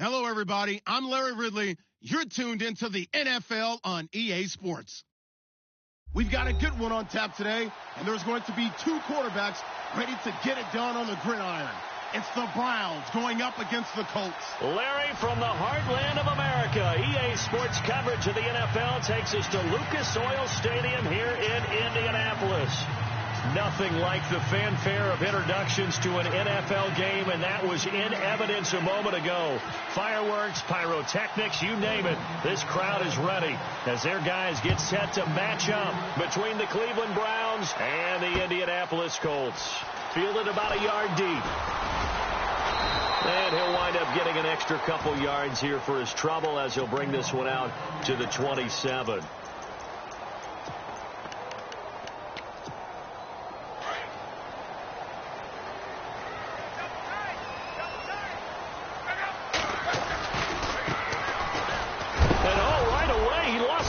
Hello, everybody. I'm Larry Ridley. You're tuned into the NFL on EA Sports. We've got a good one on tap today, and there's going to be two quarterbacks ready to get it done on the gridiron. It's the Browns going up against the Colts. Larry, from the heartland of America, EA Sports coverage of the NFL takes us to Lucas Oil Stadium here in Indianapolis. Nothing like the fanfare of introductions to an NFL game, and that was in evidence a moment ago. Fireworks, pyrotechnics, you name it. This crowd is ready as their guys get set to match up between the Cleveland Browns and the Indianapolis Colts. Fielded about a yard deep. And he'll wind up getting an extra couple yards here for his trouble as he'll bring this one out to the 27.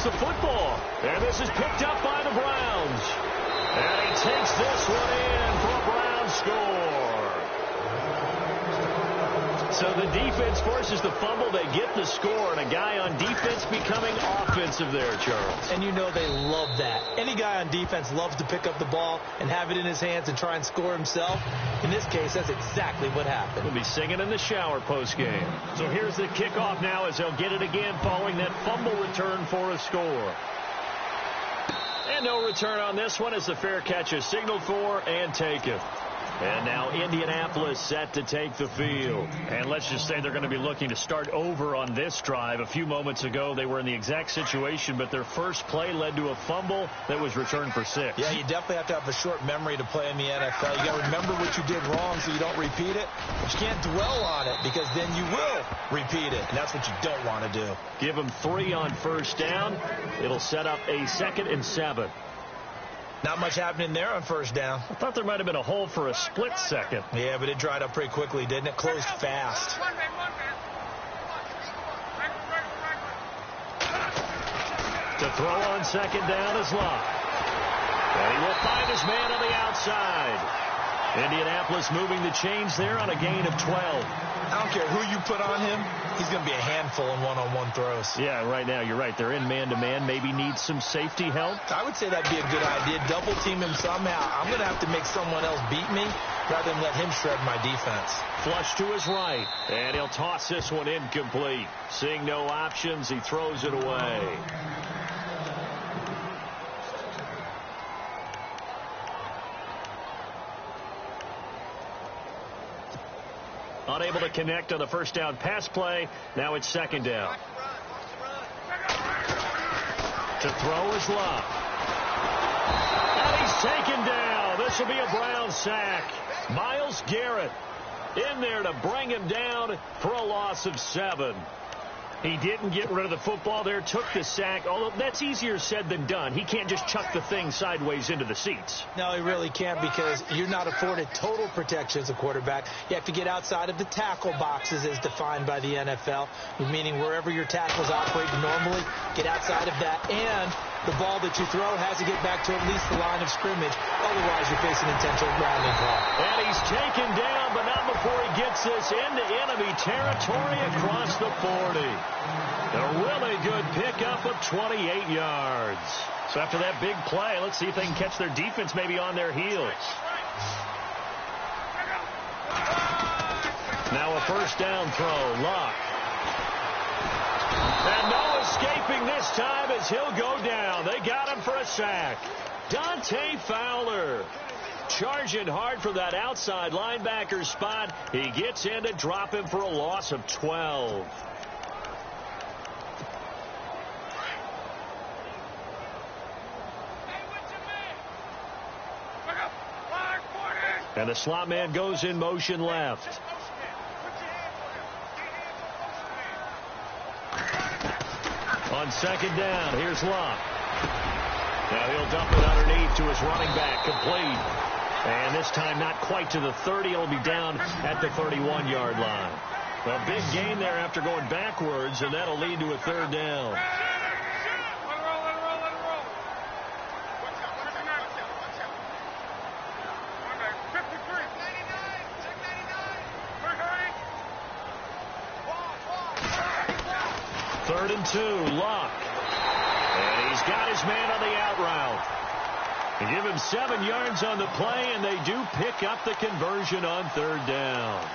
The football, and this is picked up by the Browns, and he takes this one in for a Browns score. So the defense forces the fumble, they get the score, and a guy on defense becoming offensive there, Charles. And you know they love that. Any guy on defense loves to pick up the ball and have it in his hands and try and score himself. In this case, that's exactly what happened. He'll be singing in the shower post-game. So here's the kickoff now as they'll get it again following that fumble return for a score. And no return on this one as the fair catch is signaled for and taken. And now Indianapolis set to take the field. And let's just say they're going to be looking to start over on this drive. A few moments ago, they were in the exact situation, but their first play led to a fumble that was returned for 6. Yeah, you definitely have to have a short memory to play in the NFL. You got to remember what you did wrong so you don't repeat it. But you can't dwell on it because then you will repeat it. And that's what you don't want to do. Give them 3 on first down. It'll set up a 2nd and 7. Not much happening there on first down. I thought there might have been a hole for a split second. Yeah, but it dried up pretty quickly, didn't it? Closed fast. To throw on second down is Locke. And he will find his man on the outside. Indianapolis moving the chains there on a gain of 12. I don't care who you put on him. He's going to be a handful in one-on-one throws. Yeah, right now, you're right. They're in man-to-man. Maybe needs some safety help. I would say that'd be a good idea. Double team him somehow. I'm going to have to make someone else beat me rather than let him shred my defense. Flush to his right. And he'll toss this one incomplete. Seeing no options, he throws it away. Unable to connect on the first down pass play. Now it's second down. To throw is Locke. And he's taken down. This will be a Brown sack. Myles Garrett in there to bring him down for a loss of 7. He didn't get rid of the football there, took the sack, although that's easier said than done. He can't just chuck the thing sideways into the seats. No, he really can't because you're not afforded total protection as a quarterback. You have to get outside of the tackle boxes as defined by the NFL, meaning wherever your tackles operate normally, get outside of that, and the ball that you throw has to get back to at least the line of scrimmage. Otherwise, you're facing intentional grounding call. And he's taken down, but not before he gets this into enemy territory across the 40. A really good pickup of 28 yards. So after that big play, let's see if they can catch their defense maybe on their heels. Now a first down throw. Locke. And no escaping this time as he'll go down. They got him for a sack. Dante Fowler charging hard for that outside linebacker spot. He gets in to drop him for a loss of 12. And the slot man goes in motion left. On second down, here's Locke. Now he'll dump it underneath to his running back, complete. And this time not quite to the 30. He'll be down at the 31-yard line. A big gain there after going backwards, and that'll lead to a third down. 3rd and 2, Luck. And he's got his man on the out route. They give him 7 yards on the play, and they do pick up the conversion on 3rd down.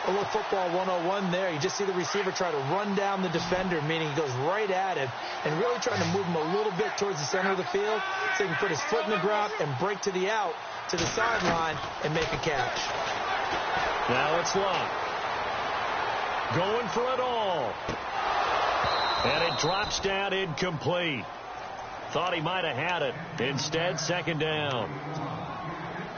A little football 101 there. You just see the receiver try to run down the defender, meaning he goes right at him and really trying to move him a little bit towards the center of the field so he can put his foot in the ground and break to the out, to the sideline, and make a catch. Now it's Luck. Going for it all. And it drops down incomplete. Thought he might have had it. Instead, 2nd down.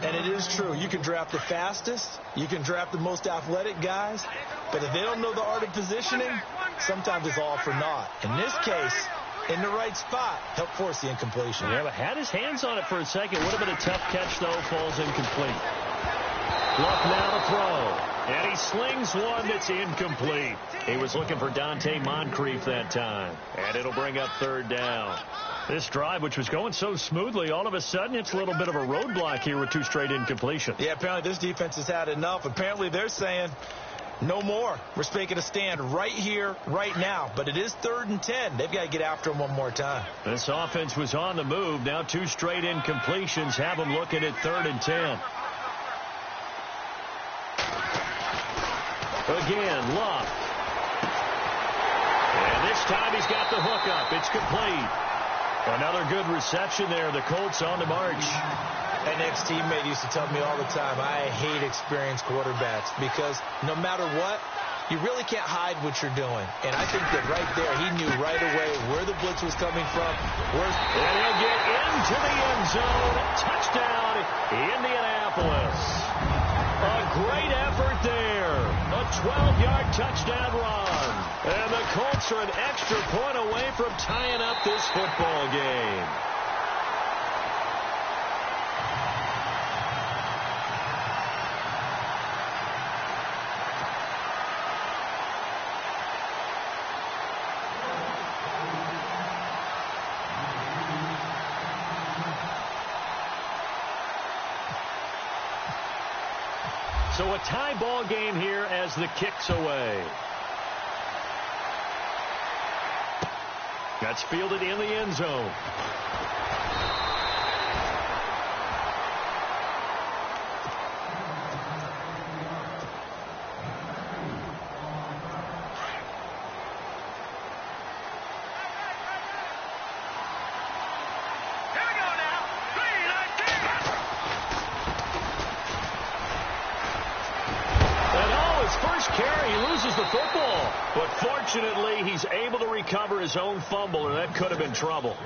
And it is true. You can draft the fastest. You can draft the most athletic guys. But if they don't know the art of positioning, sometimes it's all for naught. In this case, in the right spot, helped force the incompletion. Yeah, but had his hands on it for a second. Would have been a tough catch, though. Falls incomplete. Luck now to throw. And he slings one that's incomplete. He was looking for Dante Moncrief that time. And it'll bring up 3rd down. This drive, which was going so smoothly, all of a sudden it's a little bit of a roadblock here with 2 straight incompletions. Yeah, apparently this defense has had enough. Apparently they're saying no more. We're making a stand right here, right now. But it is 3rd and 10. They've got to get after him one more time. This offense was on the move. Now 2 straight incompletions have them looking at 3rd and 10. Again, Luck. And this time he's got the hook up. It's complete. Another good reception there. The Colts on the march. An ex-teammate used to tell me all the time, I hate experienced quarterbacks because no matter what, you really can't hide what you're doing. And I think that right there, he knew right away where the blitz was coming from. And he'll get into the end zone. Touchdown, Indianapolis. A great effort there. A 12-yard touchdown run. And the Colts are an extra point away from tying up this football game. So a tie ball game here as the kick's away. That's fielded in the end zone. Fortunately, he's able to recover his own fumble, and that could have been trouble.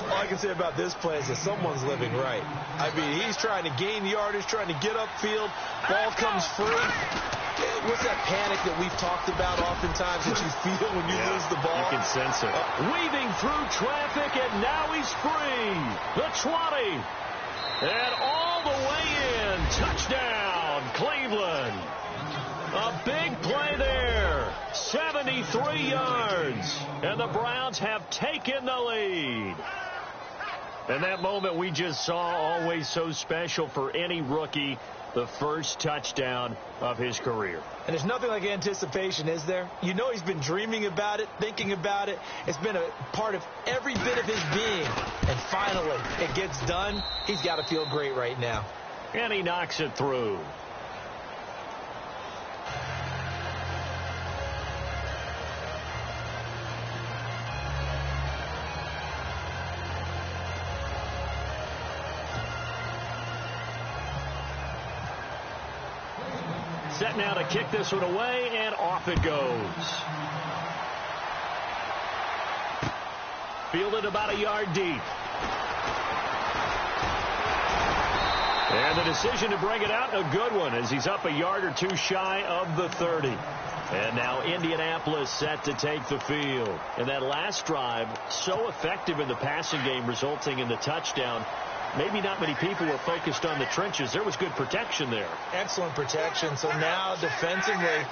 All I can say about this play is that someone's living right. I mean, he's trying to gain yardage, trying to get upfield. Ball comes free. What's that panic that we've talked about oftentimes that you feel when you lose the ball? You can sense it. Weaving through traffic, and now he's free. The 20. And all the way in. Touchdown, Cleveland. A big play there. 73 yards. And the Browns have taken the lead. And that moment we just saw, always so special for any rookie, the first touchdown of his career. And there's nothing like anticipation, is there? You know he's been dreaming about it, thinking about it. It's been a part of every bit of his being. And finally, it gets done. He's got to feel great right now. And he knocks it through. Set now to kick this one away, and off it goes. Fielded about a yard deep. And the decision to bring it out, a good one, as he's up a yard or two shy of the 30. And now Indianapolis set to take the field. And that last drive, so effective in the passing game, resulting in the touchdown. Maybe not many people were focused on the trenches. There was good protection there. Excellent protection. So now defensively,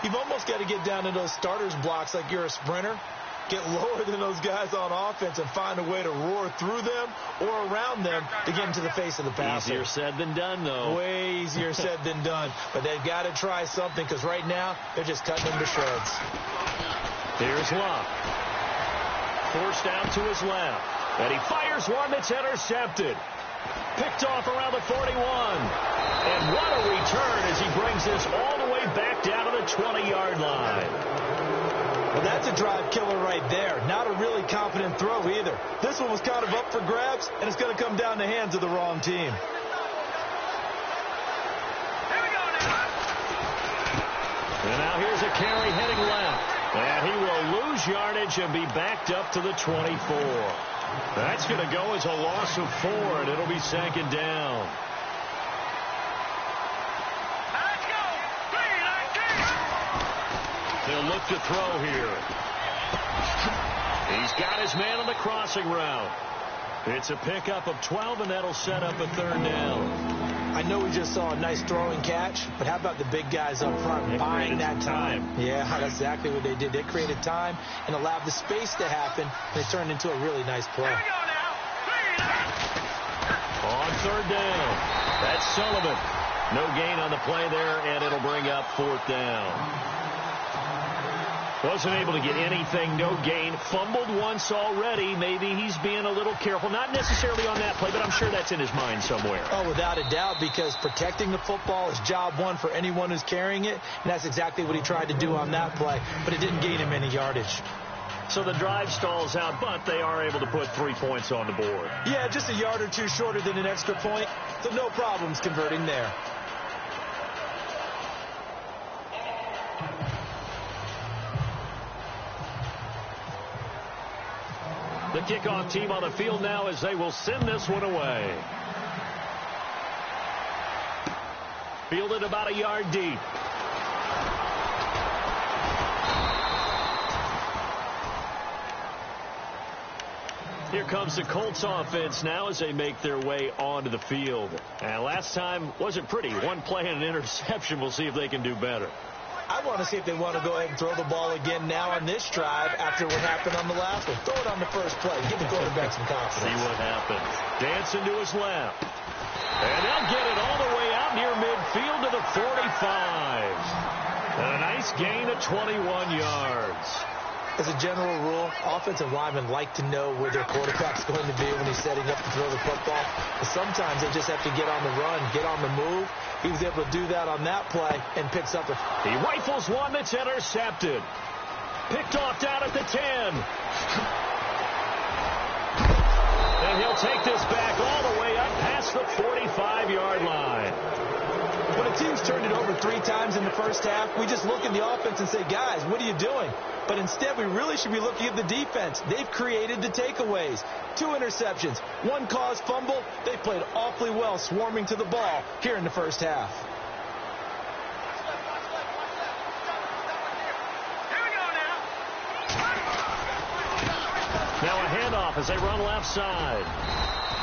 you've almost got to get down to those starters blocks like you're a sprinter. Get lower than those guys on offense and find a way to roar through them or around them to get into the face of the passer. Easier said than done, though. Way easier said than done. But they've got to try something because right now they're just cutting them to shreds. Here's Luck. Forced out to his left. And he fires one that's intercepted. Picked off around the 41. And what a return as he brings this all the way back down to the 20-yard line. Well, that's a drive killer right there. Not a really confident throw either. This one was kind of up for grabs, and it's going to come down the hands of the wrong team. And now here's a carry heading left. And he will lose yardage and be backed up to the 24. That's going to go as a loss of 4, and it'll be second down. They'll look to throw here. He's got his man on the crossing route. It's a pickup of 12, and that'll set up a third down. I know we just saw a nice throwing catch, but how about the big guys up front buying that time? Yeah, that's exactly what they did. They created time and allowed the space to happen, and it turned into a really nice play. On third down, that's Sullivan. No gain on the play there, and it'll bring up fourth down. Wasn't able to get anything, no gain. Fumbled once already. Maybe he's being a little careful. Not necessarily on that play, but I'm sure that's in his mind somewhere. Oh, without a doubt, because protecting the football is job one for anyone who's carrying it, and that's exactly what he tried to do on that play, but it didn't gain him any yardage. So the drive stalls out, but they are able to put 3 points on the board. Yeah, just a yard or two shorter than an extra point, so no problems converting there. The kickoff team on the field now as they will send this one away. Fielded about a yard deep. Here comes the Colts offense now as they make their way onto the field. And last time wasn't pretty. One play and an interception. We'll see if they can do better. I want to see if they want to go ahead and throw the ball again now on this drive after what happened on the last one. Throw it on the first play. Give the quarterback some confidence. See what happens. Dancing to his left. And they'll get it all the way out near midfield to the 45. And a nice gain of 21 yards. As a general rule, offensive linemen like to know where their quarterback's going to be when he's setting up to throw the football. But sometimes they just have to get on the run, get on the move. He was able to do that on that play and picks up a... He rifles one that's intercepted. Picked off down at the 10. And he'll take this back all the way up past the 45-yard line. When a team's turned it over 3 times in the first half, we just look at the offense and say, guys, what are you doing? But instead, we really should be looking at the defense. They've created the takeaways. 2 interceptions, 1 caused fumble. They played awfully well swarming to the ball here in the first half. Now a handoff as they run left side.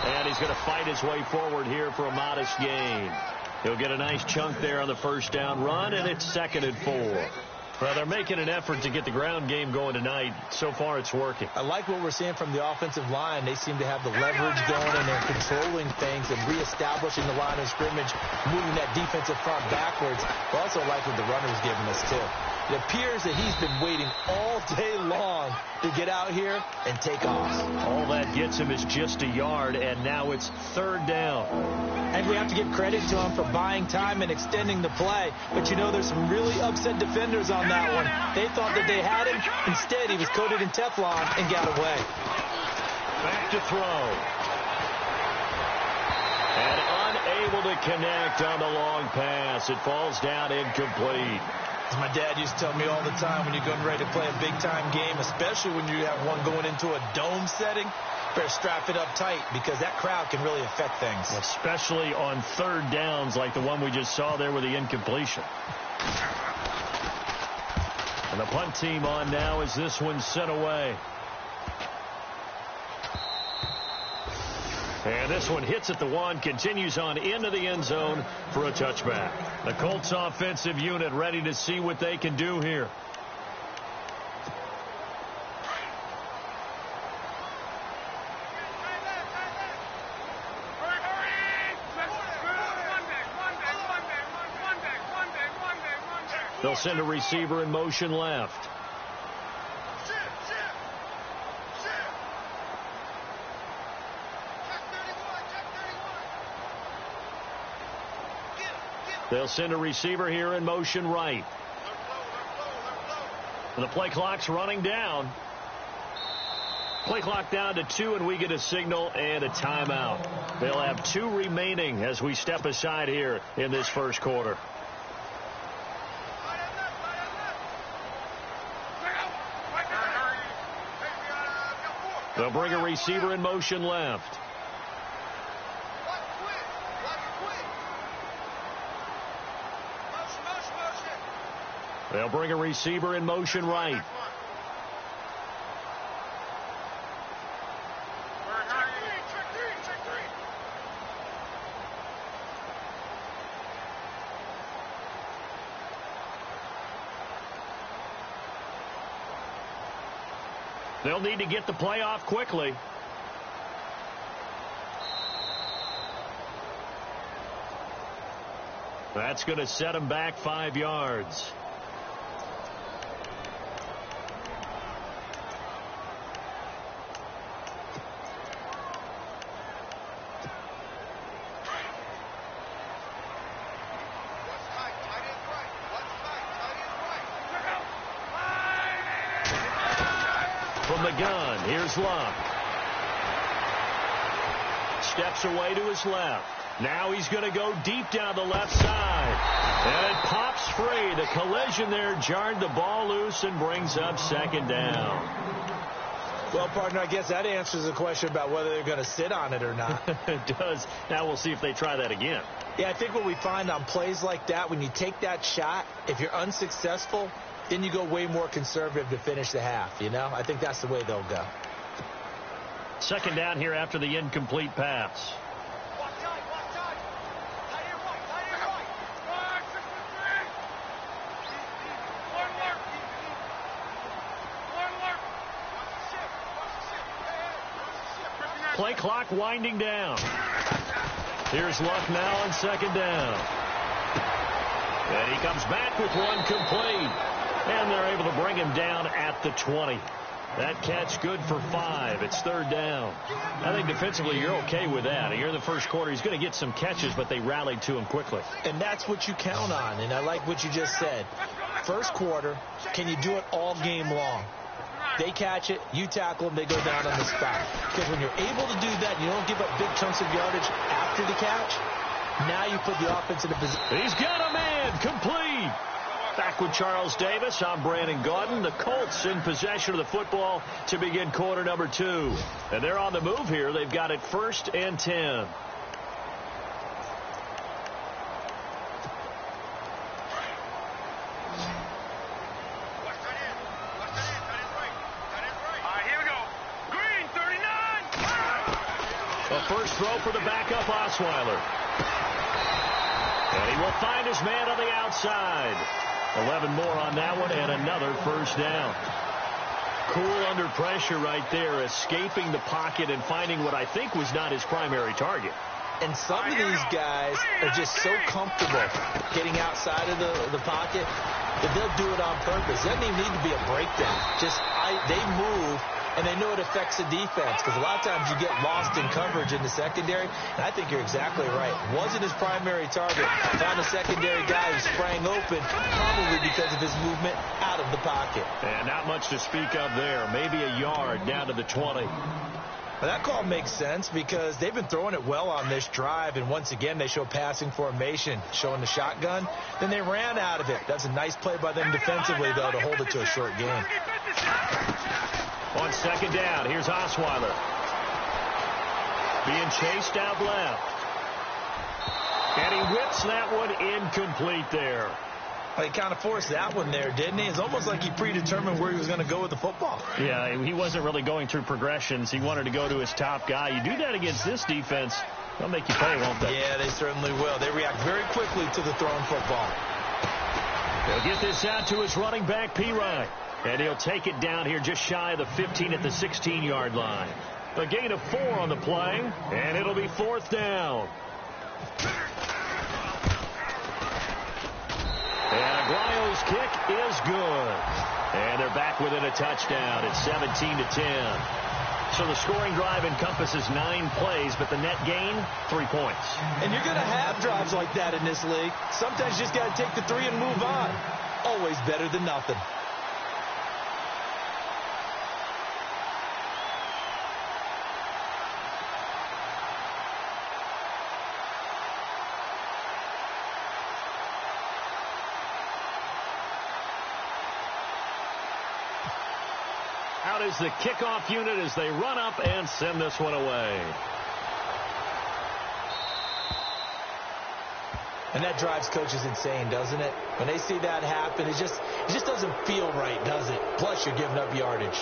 And he's going to fight his way forward here for a modest gain. He'll get a nice chunk there on the first down run, and it's 2nd and 4. Well, they're making an effort to get the ground game going tonight. So far, it's working. I like what we're seeing from the offensive line. They seem to have the leverage going, and they're controlling things and reestablishing the line of scrimmage, moving that defensive front backwards. I also like what the runner's giving us, too. It appears that he's been waiting all day long to get out here and take off. All that gets him is just a yard, and now it's 3rd down. And we have to give credit to him for buying time and extending the play. But, you know, there's some really upset defenders on that one. They thought that they had him. Instead, he was coated in Teflon and got away. Back to throw. And unable to connect on the long pass. It falls down incomplete. As my dad used to tell me all the time, when you're getting ready to play a big-time game, especially when you have one going into a dome setting, better strap it up tight because that crowd can really affect things. Especially on 3rd downs like the one we just saw there with the incompletion. And the punt team on now as this one's sent away. And this one hits at the 1, continues on into the end zone for a touchback. The Colts offensive unit ready to see what they can do here. They'll send a receiver in motion left. They'll send a receiver here in motion right. And the play clock's running down. Play clock down to 2, and we get a signal and a timeout. They'll have 2 remaining as we step aside here in this first quarter. They'll bring a receiver in motion left. They'll bring a receiver in motion right. They'll need to get the play off quickly. That's going to set him back 5 yards. From the gun, here's Luck. Steps away to his left. Now he's going to go deep down the left side. And it pops free. The collision there jarred the ball loose and brings up second down. Well, partner, I guess that answers the question about whether they're going to sit on it or not. It does. Now we'll see if they try that again. Yeah, I think what we find on plays like that, when you take that shot, if you're unsuccessful, then you go way more conservative to finish the half, you know? I think that's the way they'll go. Second down here after the incomplete pass. Play clock winding down. Here's Luck now on second down. And he comes back with one complete. And they're able to bring him down at the 20. That catch good for 5. It's third down. I think defensively you're okay with that. Here in the first quarter, he's going to get some catches, but they rallied to him quickly. And that's what you count on, and I like what you just said. First quarter, can you do it all game long? They catch it, you tackle them, they go down on the spot. Because when you're able to do that, you don't give up big chunks of yardage after the catch, now you put the offense in a position. He's got a man, complete. Back with Charles Davis, I'm Brandon Gaudin. The Colts in possession of the football to begin quarter number 2. And they're on the move here. They've got it 1st and 10. A first throw for the backup Osweiler. And he will find his man on the outside. 11 more on that one, and another first down. Cool under pressure right there, escaping the pocket and finding what I think was not his primary target. And some of these guys are just so comfortable getting outside of the pocket that they'll do it on purpose. It doesn't even need to be a breakdown. They move, and they know it affects the defense, because a lot of times you get lost in coverage in the secondary, and I think you're exactly right. Wasn't his primary target. Found a secondary guy who sprang open, probably because of his movement out of the pocket. And not much to speak of there. Maybe a yard down to the 20. Well, that call makes sense because they've been throwing it well on this drive, and once again they show passing formation, showing the shotgun. Then they ran out of it. That's a nice play by them defensively, though, to hold it to a short game. On second down, here's Osweiler. Being chased out left. And he whips that one incomplete there. Well, he kind of forced that one there, didn't he? It's almost like he predetermined where he was going to go with the football. Yeah, he wasn't really going through progressions. He wanted to go to his top guy. You do that against this defense, they'll make you pay, won't they? Yeah, they certainly will. They react very quickly to the thrown football. He'll get this out to his running back, P-Ryan. And he'll take it down here just shy of the 15 at the 16-yard line. A gain of 4 on the play, and it'll be 4th down. And Aguayo's kick is good. And they're back within a touchdown. It's 17-10. So the scoring drive encompasses 9 plays, but the net gain, 3 points. And you're going to have drives like that in this league. Sometimes you just got to take the 3 and move on. Always better than nothing. Out is the kickoff unit as they run up and send this one away. And that drives coaches insane, doesn't it? When they see that happen, it just doesn't feel right, does it? Plus, you're giving up yardage.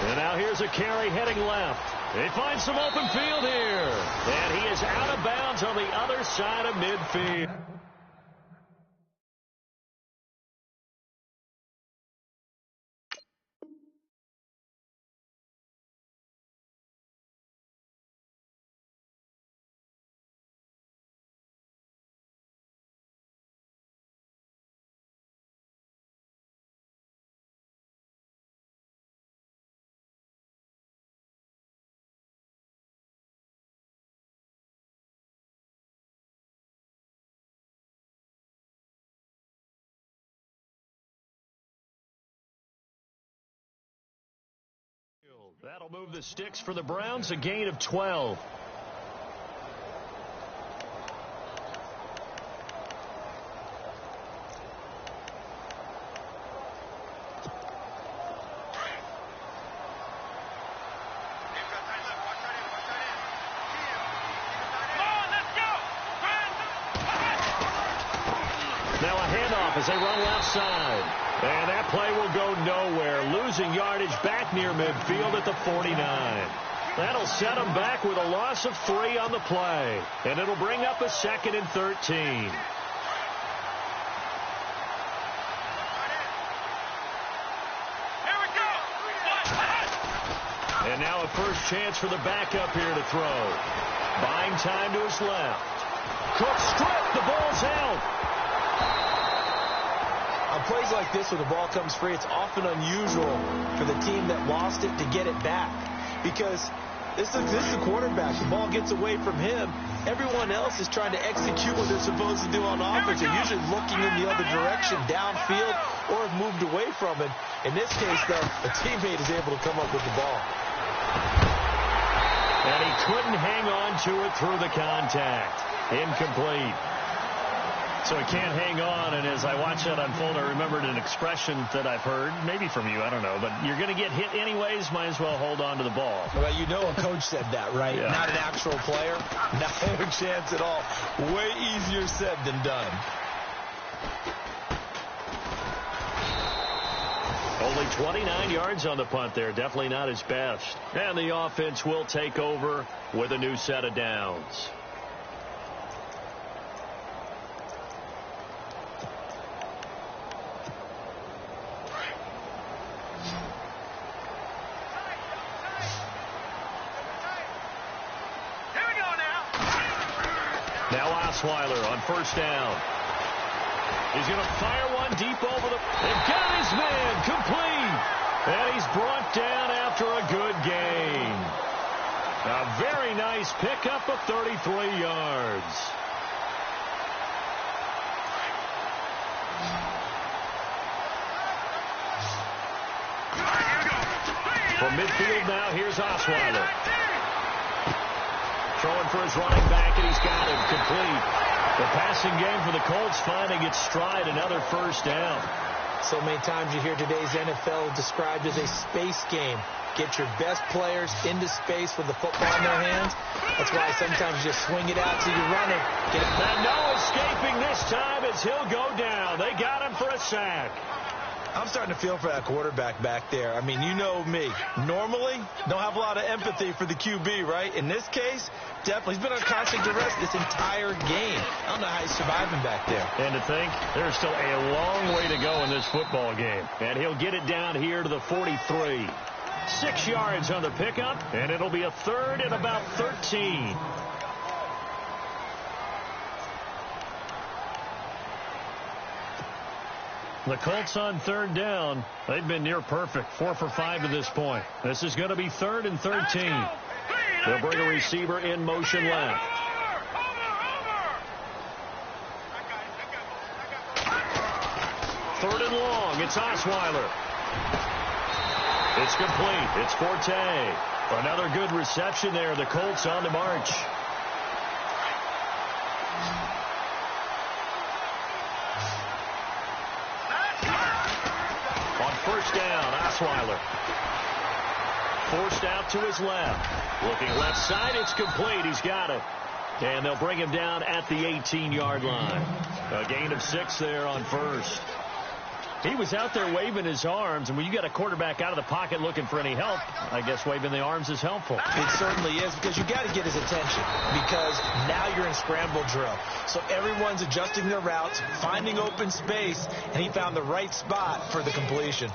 And now here's a carry heading left. He finds some open field here. And he is out of bounds on the other side of midfield. That'll move the sticks for the Browns, a gain of 12. Now a handoff as they run left side. And that play will go nowhere, losing yardage back near midfield at the 49. That'll set them back with a loss of 3 on the play. And it'll bring up a 2nd and 13. And now a first chance for the backup here to throw. Buying time to his left. Cook stripped. The ball's out. On plays like this where the ball comes free, it's often unusual for the team that lost it to get it back. Because this is the quarterback. The ball gets away from him. Everyone else is trying to execute what they're supposed to do on offense. They're usually looking in the other direction, downfield, or have moved away from it. In this case, though, a teammate is able to come up with the ball. And he couldn't hang on to it through the contact. Incomplete. So he can't hang on, and as I watch that unfold, I remembered an expression that I've heard, maybe from you, I don't know, but you're going to get hit anyways, might as well hold on to the ball. Well, you know a coach said that, right? Yeah. Not an actual player. Not a chance at all. Way easier said than done. Only 29 yards on the punt there. Definitely not his best. And the offense will take over with a new set of downs. Now Osweiler on first down. He's going to fire one deep over the... And got his man complete. And he's brought down after a good gain. A very nice pickup of 33 yards. From midfield now, here's Osweiler. Throwing for his running back, and he's got him complete. The passing game for the Colts finding its stride, another first down. So many times you hear today's NFL described as a space game. Get your best players into space with the football in their hands. That's why sometimes you just swing it out till you run it. Get it. And no escaping this time as he'll go down. They got him for a sack. I'm starting to feel for that quarterback back there. I mean, you know me. Normally, don't have a lot of empathy for the QB, right? In this case, definitely. He's been on constant duress this entire game. I don't know how he's surviving back there. And to think, there's still a long way to go in this football game. And he'll get it down here to the 43. 6 yards on the pickup, and it'll be a third and about 13. The Colts on third down. They've been near perfect. 4 for 5 to this point. This is going to be third and 13. They'll bring a receiver in motion left. Third and long. It's Osweiler. It's complete. It's Forte. Another good reception there. The Colts on the march. On first down, Osweiler. Forced out to his left. Looking left side. It's complete. He's got it. And they'll bring him down at the 18-yard line. A gain of 6 there on first. He was out there waving his arms, and when you got a quarterback out of the pocket looking for any help, I guess waving the arms is helpful. It certainly is, because you got to get his attention, because now you're in scramble drill. So everyone's adjusting their routes, finding open space, and he found the right spot for the completion.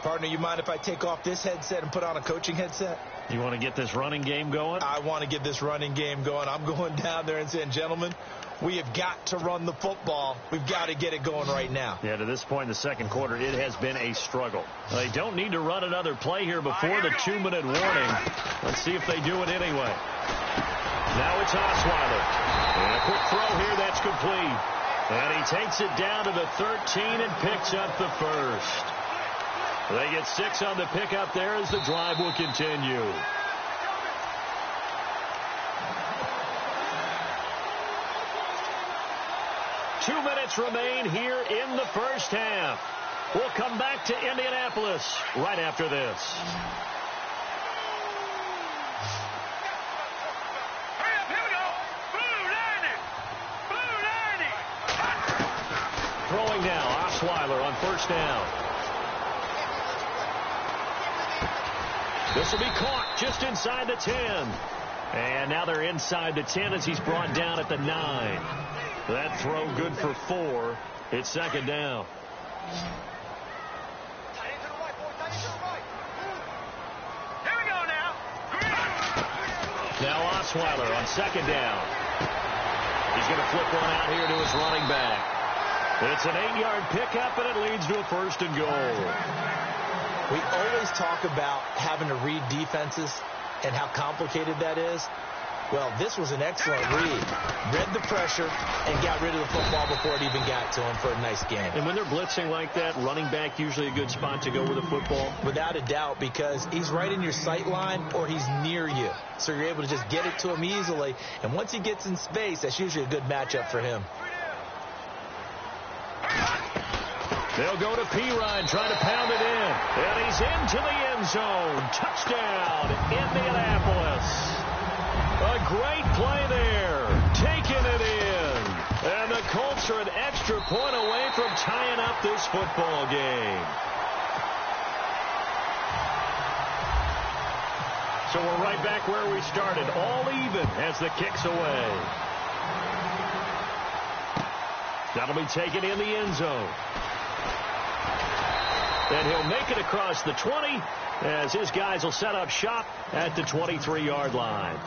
Partner, you mind if I take off this headset and put on a coaching headset? You want to get this running game going? I want to get this running game going. I'm going down there and saying, gentlemen, we have got to run the football. We've got to get it going right now. Yeah, to this point in the second quarter, it has been a struggle. They don't need to run another play here before the 2-minute warning. Let's see if they do it anyway. Now it's Osweiler. And a quick throw here, that's complete. And he takes it down to the 13 and picks up the first. They get 6 on the pickup there as the drive will continue. Two minutes remain here in the first half. We'll come back to Indianapolis right after this. Throwing now, Osweiler on first down. This will be caught just inside the 10. And now they're inside the 10 as he's brought down at the 9. That throw good for 4. It's second down. Here we go now. Now Osweiler on second down. He's going to flip one out here to his running back. It's an 8-yard pickup, and it leads to a first and goal. We always talk about having to read defenses and how complicated that is. Well, this was an excellent read. Read the pressure and got rid of the football before it even got to him for a nice game. And when they're blitzing like that, running back usually a good spot to go with the football? Without a doubt, because he's right in your sight line or he's near you. So you're able to just get it to him easily. And once he gets in space, that's usually a good matchup for him. They'll go to Pirine, trying to pound it in. And he's into the end zone. Touchdown, Indianapolis. A great play there. Taking it in. And the Colts are an extra point away from tying up this football game. So we're right back where we started. All even as the kick's away. That'll be taken in the end zone. And he'll make it across the 20 as his guys will set up shop at the 23-yard line.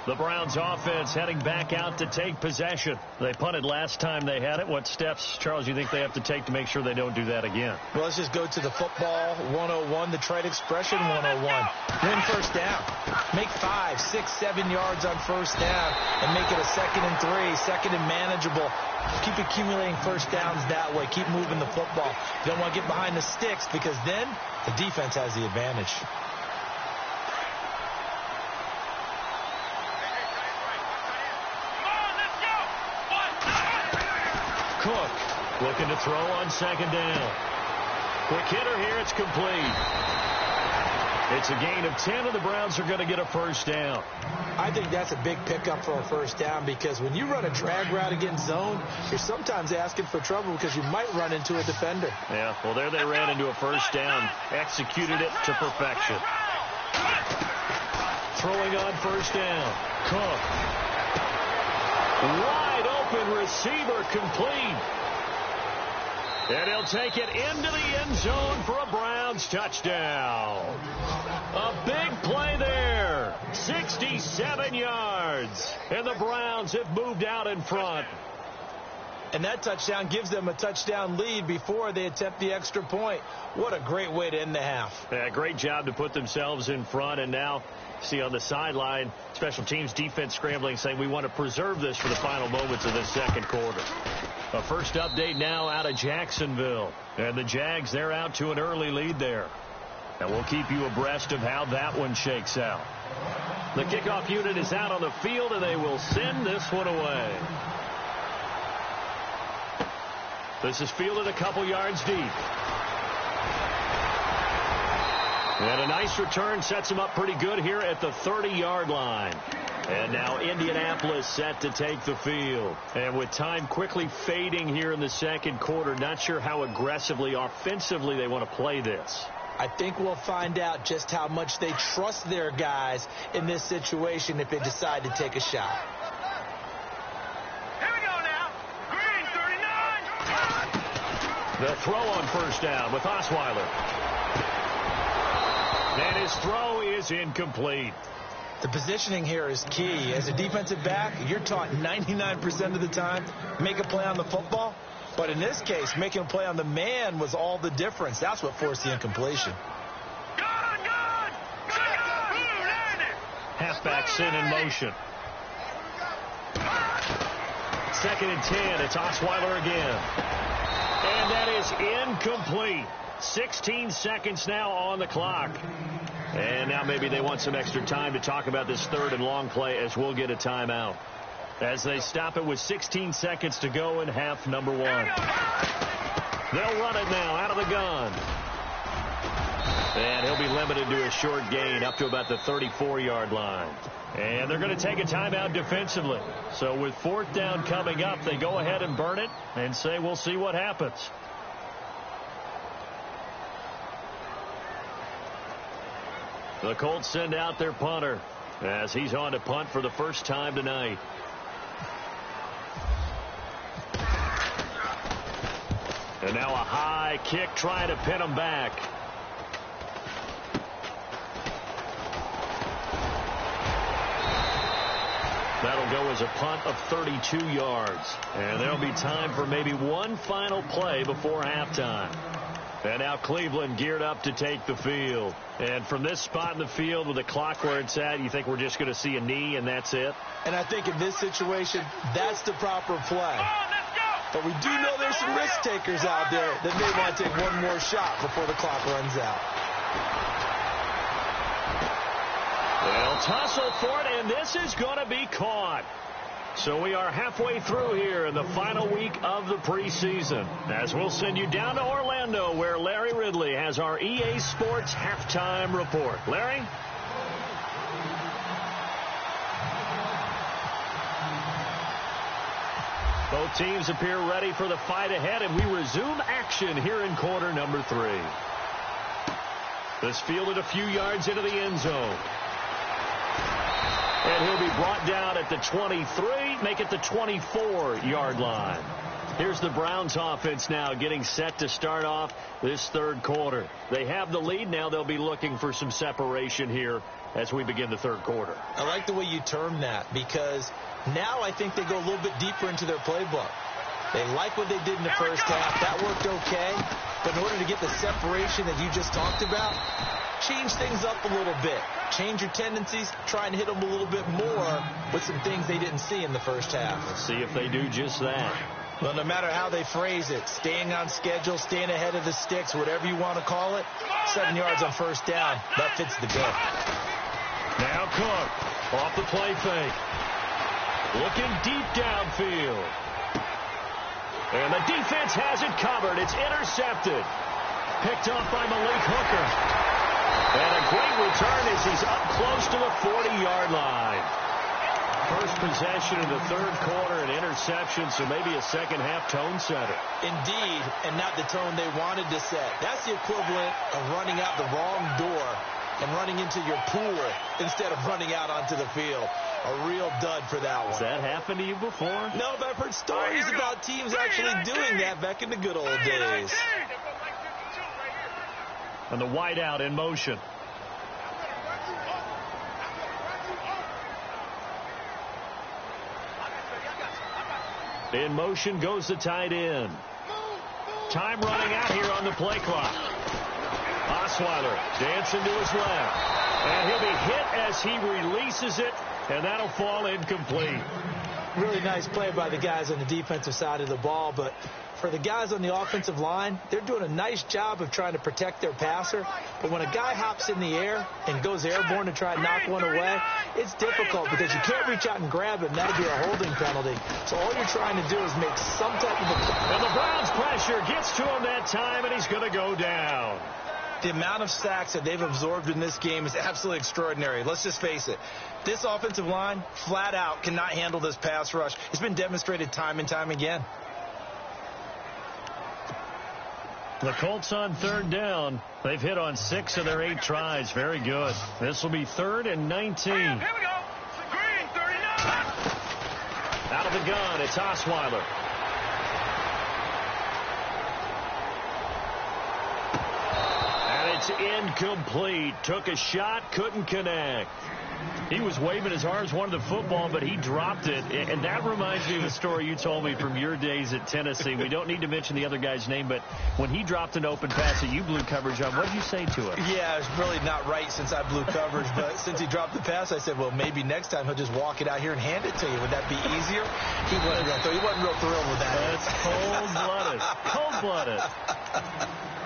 The Browns offense heading back out to take possession. They punted last time they had it. What steps, Charles, you think they have to take to make sure they don't do that again? Well, let's just go to the football 101, the trite expression 101. Win first down. Make 5, 6, 7 yards on first down and make it a 2nd and 3, second and manageable. Keep accumulating first downs that way. Keep moving the football. You don't want to get behind the sticks because then the defense has the advantage. Cook looking to throw on second down. Quick hitter here. It's complete. It's a gain of 10, and the Browns are going to get a first down. I think that's a big pickup for a first down because when you run a drag route against zone, you're sometimes asking for trouble because you might run into a defender. Yeah, well, there they ran into a first down, executed it to perfection. Throwing on first down. Cook. Wide open receiver complete. And he'll take it into the end zone for a Browns touchdown. A big play there. 67 yards. And the Browns have moved out in front. And that touchdown gives them a touchdown lead before they attempt the extra point. What a great way to end the half. Yeah, great job to put themselves in front. And now, see on the sideline, special teams defense scrambling, saying we want to preserve this for the final moments of this second quarter. A first update now out of Jacksonville. And the Jags, they're out to an early lead there. And we'll keep you abreast of how that one shakes out. The kickoff unit is out on the field, and they will send this one away. This is fielded a couple yards deep. And a nice return sets him up pretty good here at the 30-yard line. And now Indianapolis set to take the field. And with time quickly fading here in the second quarter, not sure how aggressively, offensively they want to play this. I think we'll find out just how much they trust their guys in this situation if they decide to take a shot. Here we go now. Green 39. The throw on first down with Osweiler. And his throw is incomplete. The positioning here is key. As a defensive back, you're taught 99% of the time, make a play on the football. But in this case, making a play on the man was all the difference. That's what forced the incompletion. Halfback sin in motion. Second and 10. It's Osweiler again. And that is incomplete. 16 seconds now on the clock. And now maybe they want some extra time to talk about this third and long play as we'll get a timeout. As they stop it with 16 seconds to go in half number one. They'll run it now out of the gun. And he'll be limited to a short gain up to about the 34-yard line. And they're going to take a timeout defensively. So with fourth down coming up, they go ahead and burn it and say we'll see what happens. The Colts send out their punter as he's on to punt for the first time tonight. And now a high kick trying to pin him back. That'll go as a punt of 32 yards. And there'll be time for maybe one final play before halftime. And now Cleveland geared up to take the field. And from this spot in the field with the clock where it's at, you think we're just going to see a knee and that's it? And I think in this situation, that's the proper play. But we do know there's some risk takers out there that may want to take one more shot before the clock runs out. They'll tussle for it, and this is going to be caught. So we are halfway through here in the final week of the preseason. As we'll send you down to Orlando where Larry Ridley has our EA Sports halftime report. Larry? Both teams appear ready for the fight ahead, and we resume action here in quarter number 3. This fielded a few yards into the end zone. And he'll be brought down at the 23, make it the 24-yard line. Here's the Browns offense now getting set to start off this third quarter. They have the lead. Now they'll be looking for some separation here as we begin the third quarter. I like the way you term that because now I think they go a little bit deeper into their playbook. They like what they did in the first half. That worked okay. But in order to get the separation that you just talked about, change things up a little bit. Change your tendencies. Try and hit them a little bit more with some things they didn't see in the first half. Let's see if they do just that. Well, no matter how they phrase it, staying on schedule, staying ahead of the sticks, whatever you want to call it, 7 yards on first down, that fits the bill. Now Cook off the play fake. Looking deep downfield. And the defense has it covered. It's intercepted. Picked up by Malik Hooker. And a great return as he's up close to the 40-yard line. First possession in the third quarter, an interception, so maybe a second-half tone setter. Indeed, and not the tone they wanted to set. That's the equivalent of running out the wrong door and running into your pool instead of running out onto the field. A real dud for that one. Has that happened to you before? No, but I've heard stories about teams actually doing that back in the good old days. And the wideout in motion. In motion goes the tight end. Time running out here on the play clock. Osweiler dancing to his left. And he'll be hit as he releases it, and that'll fall incomplete. Really nice play by the guys on the defensive side of the ball, but for the guys on the offensive line, they're doing a nice job of trying to protect their passer. But when a guy hops in the air and goes airborne to try and knock one away, it's difficult because you can't reach out and grab him. That'd be a holding penalty. So all you're trying to do is make some type of a... And the Browns pressure gets to him that time, and he's going to go down. The amount of sacks that they've absorbed in this game is absolutely extraordinary. Let's just face it. This offensive line, flat out, cannot handle this pass rush. It's been demonstrated time and time again. The Colts on third down. They've hit on 6 of their 8 tries. Very good. This will be 3rd and 19. Here we go. Green, 39. Out of the gun, it's Osweiler. And it's incomplete. Took a shot, couldn't connect. He was waving his arms, wanted the football, but he dropped it. And that reminds me of a story you told me from your days at Tennessee. We don't need to mention the other guy's name, but when he dropped an open pass that you blew coverage on, what did you say to him? Yeah, it's really not right since I blew coverage, but since he dropped the pass, I said, well, maybe next time he'll just walk it out here and hand it to you. Would that be easier? He wasn't real thrilled with that. That's cold-blooded. Cold-blooded.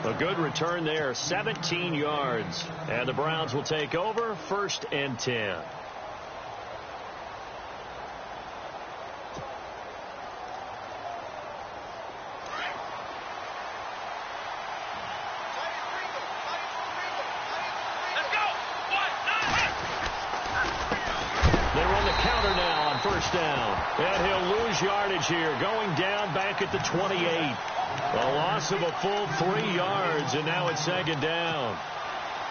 A good return there, 17 yards. And the Browns will take over, 1st and 10. First down. And he'll lose yardage here. Going down back at the 28. A loss of a full 3 yards, and now it's 2nd down.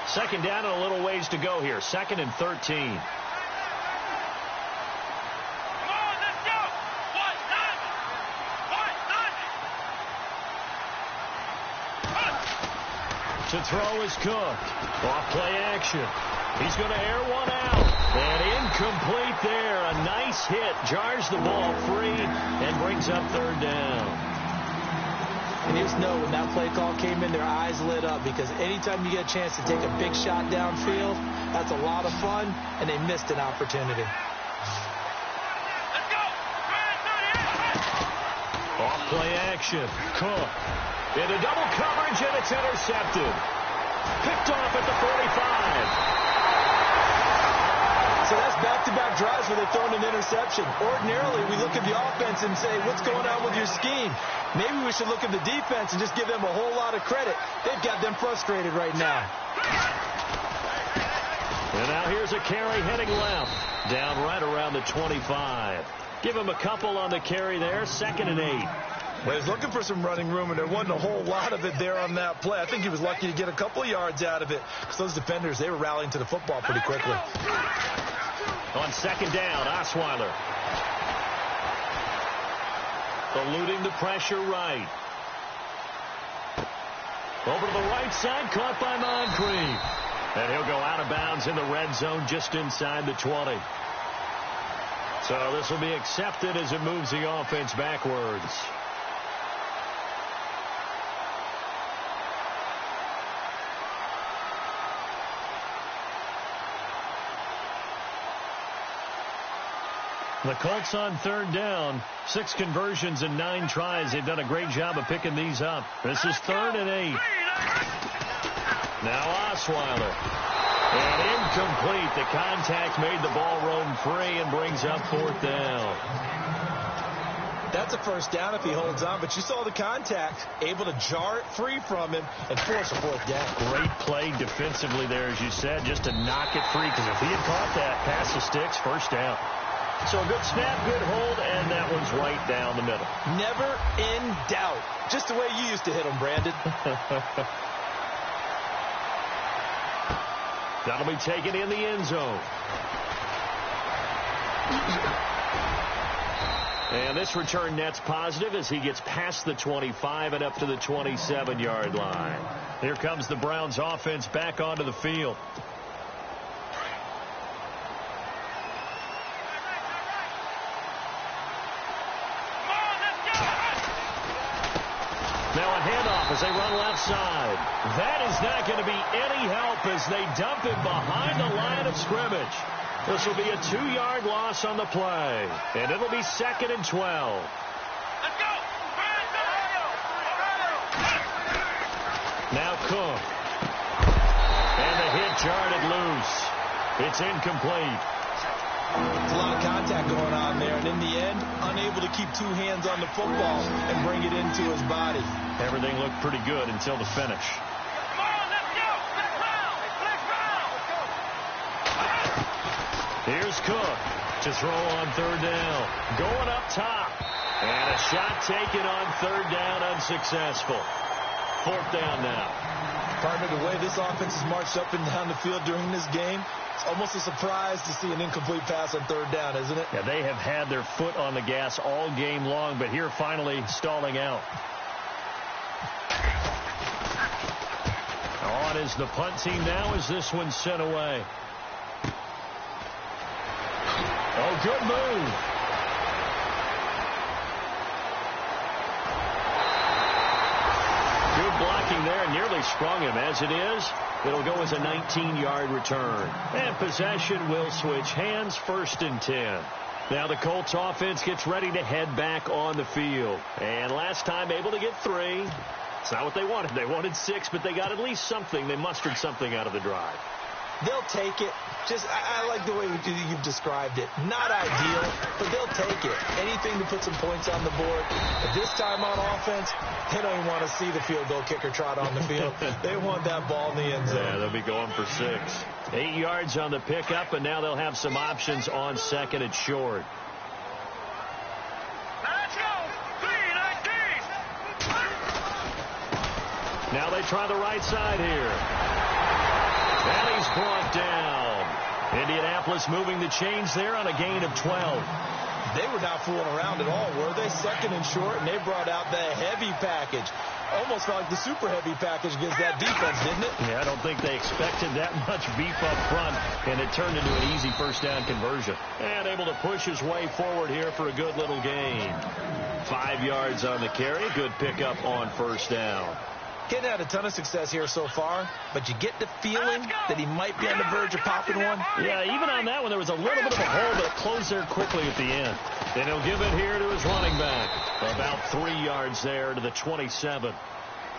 2nd down and a little ways to go here. 2nd and 13. To throw is Cook. Off play action. He's going to air one out. And incomplete there. A nice hit. Jars the ball free and brings up 3rd down. And you just know when that play call came in, their eyes lit up because anytime you get a chance to take a big shot downfield, that's a lot of fun, and they missed an opportunity. Off play action. Cook. Into double coverage, and it's intercepted. Picked off at the 45. So that's back-to-back drives where they're throwing an interception. Ordinarily, we look at the offense and say, what's going on with your scheme? Maybe we should look at the defense and just give them a whole lot of credit. They've got them frustrated right now. And now here's a carry heading left. Down right around the 25. Give him a couple on the carry there. 2nd and 8. Well, he's looking for some running room, and there wasn't a whole lot of it there on that play. I think he was lucky to get a couple yards out of it because those defenders, they were rallying to the football pretty quickly. On 2nd down, Osweiler. Eluding the pressure right. Over to the right side, caught by Moncrief. And he'll go out of bounds in the red zone just inside the 20. So this will be accepted as it moves the offense backwards. The Colts on 3rd down. 6 conversions and 9 tries. They've done a great job of picking these up. This is 3rd and 8. Now Osweiler. And incomplete. The contact made the ball roam free and brings up 4th down. That's a first down if he holds on, but you saw the contact, able to jar it free from him and force a fourth down. Great play defensively there, as you said, just to knock it free, because if he had caught that, pass the sticks, first down. So a good snap, good hold, and that one's right down the middle. Never in doubt. Just the way you used to hit them, Brandon. That'll be taken in the end zone. And this return net's positive as he gets past the 25 and up to the 27-yard line. Here comes the Browns offense back onto the field. Now a handoff as they run left side. That is not going to be any help as they dump it behind the line of scrimmage. This will be a 2-yard loss on the play, and it'll be 2nd and 12. Let's go! Now Cook. And the hit jarred it loose. It's incomplete. There's a lot of contact going on there, and in the end, unable to keep two hands on the football and bring it into his body. Everything looked pretty good until the finish. Come on, let's go! Let's round! Let's round! Here's Cook to throw on 3rd down. Going up top. And a shot taken on 3rd down, unsuccessful. 4th down now. Partner, the way this offense has marched up and down the field during this game, it's almost a surprise to see an incomplete pass on 3rd down, isn't it? Yeah, they have had their foot on the gas all game long, but here finally stalling out. On is the punt team now as this one's sent away. Oh, good move. Good blocking there, nearly sprung him. As it is, it'll go as a 19-yard return. And possession will switch hands, 1st and 10. Now the Colts offense gets ready to head back on the field. And last time able to get 3. It's not what they wanted. They wanted 6, but they got at least something. They mustered something out of the drive. They'll take it. Just, I like the way you've described it. Not ideal, but they'll take it. Anything to put some points on the board. But this time on offense, they don't even want to see the field goal kicker trot on the field. They want that ball in the end zone. Yeah, they'll be going for 6. 8 yards on the pickup, and now they'll have some options on 2nd and short. Let's go! 3-19! Now they try the right side here. And he's brought down. Indianapolis moving the chains there on a gain of 12. They were not fooling around at all, were they? 2nd and short, and they brought out the heavy package. Almost felt like the super heavy package against that defense, didn't it? Yeah, I don't think they expected that much beef up front, and it turned into an easy 1st down conversion. And able to push his way forward here for a good little gain. 5 yards on the carry. Good pickup on 1st down. Kid had a ton of success here so far, but you get the feeling that he might be on the verge of popping one. Yeah, even on that one, there was a little bit of a hole, but it closed there quickly at the end. Then he'll give it here to his running back. About 3 yards there to the 27.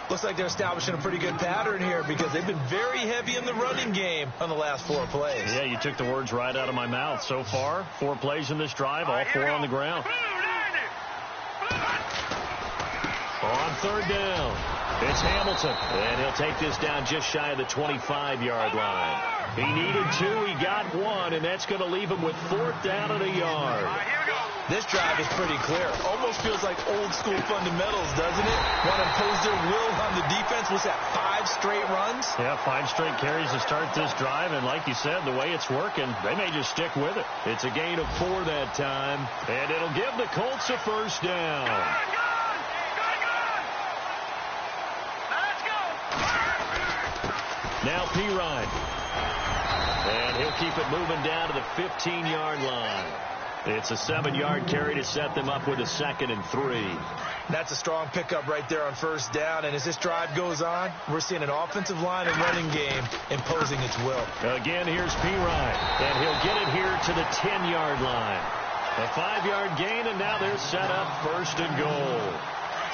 Looks like they're establishing a pretty good pattern here because they've been very heavy in the running game on the last 4 plays. Yeah, you took the words right out of my mouth. So far, 4 plays in this drive, all 4 on the ground. On 3rd down, it's Hamilton, and he'll take this down just shy of the 25-yard line. He needed 2, he got 1, and that's going to leave him with 4th down and a yard. This drive is pretty clear. Almost feels like old-school fundamentals, doesn't it? Want to impose their will on the defense. What's that, 5 straight runs? Yeah, 5 straight carries to start this drive, and like you said, the way it's working, they may just stick with it. It's a gain of 4 that time, and it'll give the Colts a 1st down. Now Pirine. And he'll keep it moving down to the 15-yard line. It's a 7-yard carry to set them up with a 2nd and 3. That's a strong pickup right there on 1st down. And as this drive goes on, we're seeing an offensive line and running game imposing its will. Again, here's Pirine. And he'll get it here to the 10-yard line. A 5-yard gain, and now they're set up 1st and goal.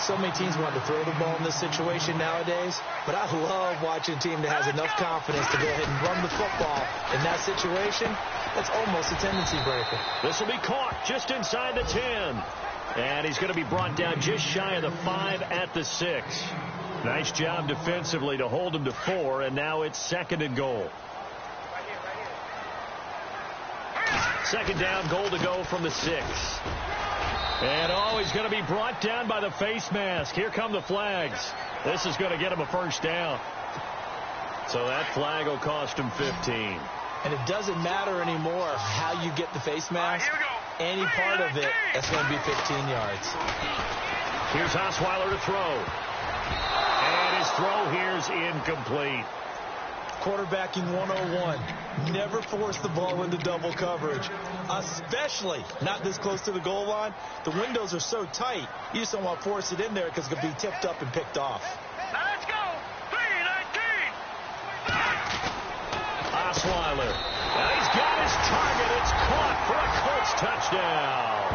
So many teams want to throw the ball in this situation nowadays, but I love watching a team that has enough confidence to go ahead and run the football. In that situation, that's almost a tendency breaker. This will be caught just inside the 10. And he's going to be brought down just shy of the 5 at the 6. Nice job defensively to hold him to 4, and now it's 2nd and goal. Second down, goal to go from the 6. And, he's going to be brought down by the face mask. Here come the flags. This is going to get him a first down. So that flag will cost him 15. And it doesn't matter anymore how you get the face mask. Any part of it, that's going to be 15 yards. Here's Osweiler to throw. And his throw here's incomplete. Quarterbacking 101. Never force the ball into double coverage, especially not this close to the goal line. The windows are so tight, you just don't want to force it in there because it could be tipped up and picked off. Now let's go. 3-19. Osweiler. He's got his target. It's caught for a Colts touchdown.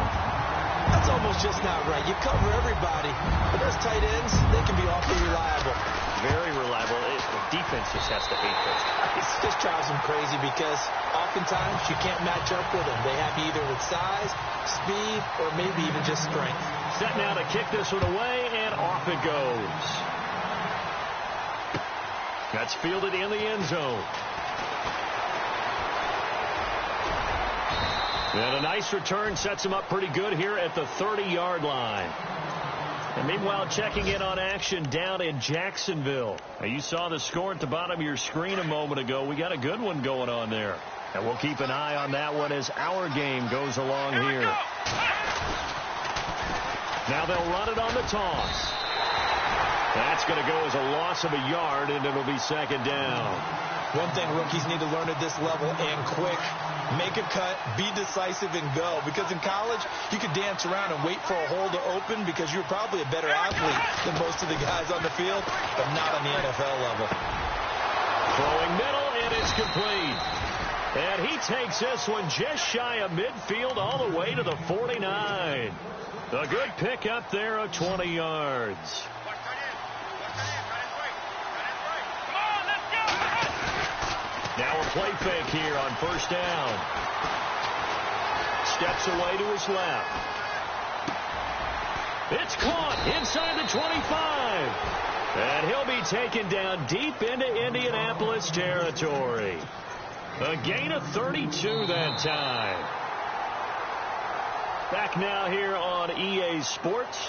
That's almost just not right. You cover everybody, but those tight ends, they can be awfully reliable. Very reliable. The defense just has to hate those guys. It just drives them crazy because oftentimes you can't match up with them. They have you either with size, speed, or maybe even just strength. Set now to kick this one away, and off it goes. That's fielded in the end zone. And a nice return sets him up pretty good here at the 30-yard line. And meanwhile, checking in on action down in Jacksonville. Now, you saw the score at the bottom of your screen a moment ago. We got a good one going on there. And we'll keep an eye on that one as our game goes along here. Now they'll run it on the toss. That's going to go as a loss of a yard, and it'll be 2nd down. One thing rookies need to learn at this level, and quick, make a cut, be decisive, and go. Because in college, you could dance around and wait for a hole to open because you're probably a better athlete than most of the guys on the field, but not on the NFL level. Throwing middle, and it's complete. And he takes this one just shy of midfield all the way to the 49. A good pick up there of 20 yards. Now a play fake here on first down. Steps away to his left. It's caught inside the 25. And he'll be taken down deep into Indianapolis territory. A gain of 32 that time. Back now here on EA Sports.